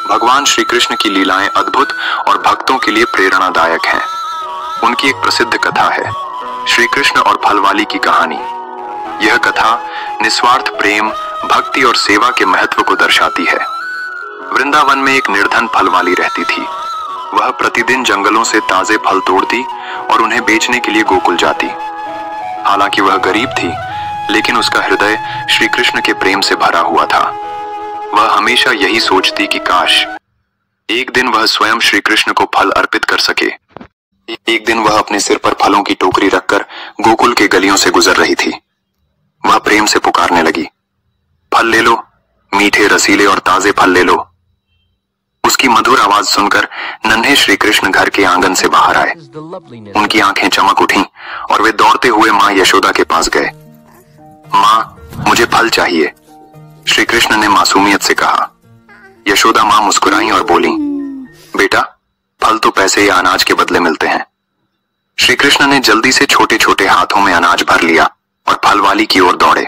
भगवान श्री कृष्ण की लीलाएं अद्भुत और भक्तों के लिए प्रेरणादायक हैं। उनकी एक प्रसिद्ध कथा है, श्री कृष्ण और फलवाली की कहानी। यह कथा निस्वार्थ प्रेम, भक्ति और सेवा के महत्व को दर्शाती है। वृंदावन में एक निर्धन फलवाली रहती थी। वह प्रतिदिन जंगलों से ताजे फल तोड़ती और उन्हें बेचने के लिए गोकुल जाती। हालांकि वह गरीब थी, लेकिन उसका हृदय श्री कृष्ण के प्रेम से भरा हुआ था। वह हमेशा यही सोचती कि काश एक दिन वह स्वयं श्री कृष्ण को फल अर्पित कर सके। एक दिन वह अपने सिर पर फलों की टोकरी रखकर गोकुल के गलियों से गुजर रही थी। वह प्रेम से पुकारने लगी, फल ले लो, मीठे रसीले और ताजे फल ले लो। उसकी मधुर आवाज सुनकर नन्हे श्री कृष्ण घर के आंगन से बाहर आए। उनकी आंखें चमक उठीं और वे दौड़ते हुए मां यशोदा के पास गए। मां, मुझे फल चाहिए, श्री कृष्ण ने मासूमियत से कहा। यशोदा मां मुस्कुराई और बोली, बेटा, फल तो पैसे या अनाज के बदले मिलते हैं। श्री कृष्ण ने जल्दी से छोटे छोटे हाथों में अनाज भर लिया और फलवाली की ओर दौड़े।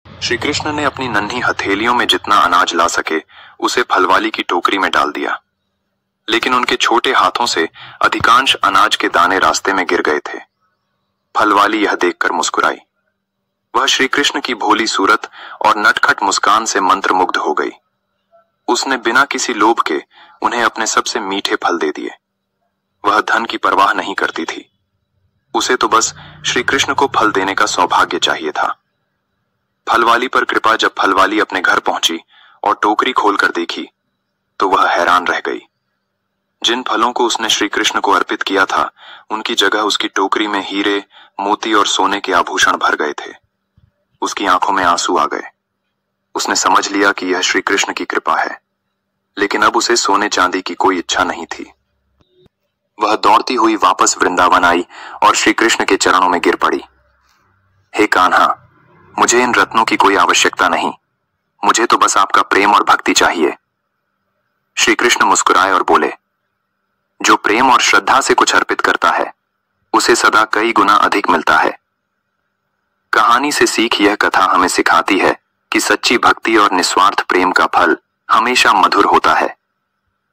श्री कृष्ण ने अपनी नन्ही हथेलियों में जितना अनाज ला सके उसे फलवाली की टोकरी में डाल दिया, लेकिन उनके छोटे हाथों से अधिकांश अनाज के दाने रास्ते में गिर गए थे। फलवाली यह देखकर मुस्कुराई। वह श्री कृष्ण की भोली सूरत और नटखट मुस्कान से मंत्रमुग्ध हो गई। उसने बिना किसी लोभ के उन्हें अपने सबसे मीठे फल दे दिए। वह धन की परवाह नहीं करती थी। उसे तो बस श्री कृष्ण को फल देने का सौभाग्य चाहिए था। फलवाली पर कृपा। जब फलवाली अपने घर पहुंची और टोकरी खोलकर देखी तो वह हैरान रह गई। जिन फलों को उसने श्री कृष्ण को अर्पित किया था, उनकी जगह उसकी टोकरी में हीरे, मोती और सोने के आभूषण भर गए थे। उसकी आंखों में आंसू आ गए। उसने समझ लिया कि यह श्री कृष्ण की कृपा है, लेकिन अब उसे सोने चांदी की कोई इच्छा नहीं थी। वह दौड़ती हुई वापस वृंदावन आई और श्री कृष्ण के चरणों में गिर पड़ी। हे कान्हा, मुझे इन रत्नों की कोई आवश्यकता नहीं, मुझे तो बस आपका प्रेम और भक्ति चाहिए। श्री कृष्ण मुस्कुराए और बोले, जो प्रेम और श्रद्धा से कुछ अर्पित करता है उसे सदा कई गुना अधिक मिलता है। कहानी से सीख यह कथा हमें सिखाती है कि सच्ची भक्ति और निस्वार्थ प्रेम का फल हमेशा मधुर होता है।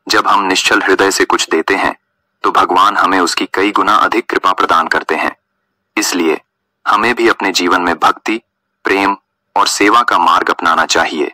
जब हम निश्चल हृदय से कुछ देते हैं तो भगवान हमें उसकी कई गुना अधिक कृपा प्रदान करते हैं। इसलिए हमें भी अपने जीवन में भक्ति, प्रेम और सेवा का मार्ग अपनाना चाहिए।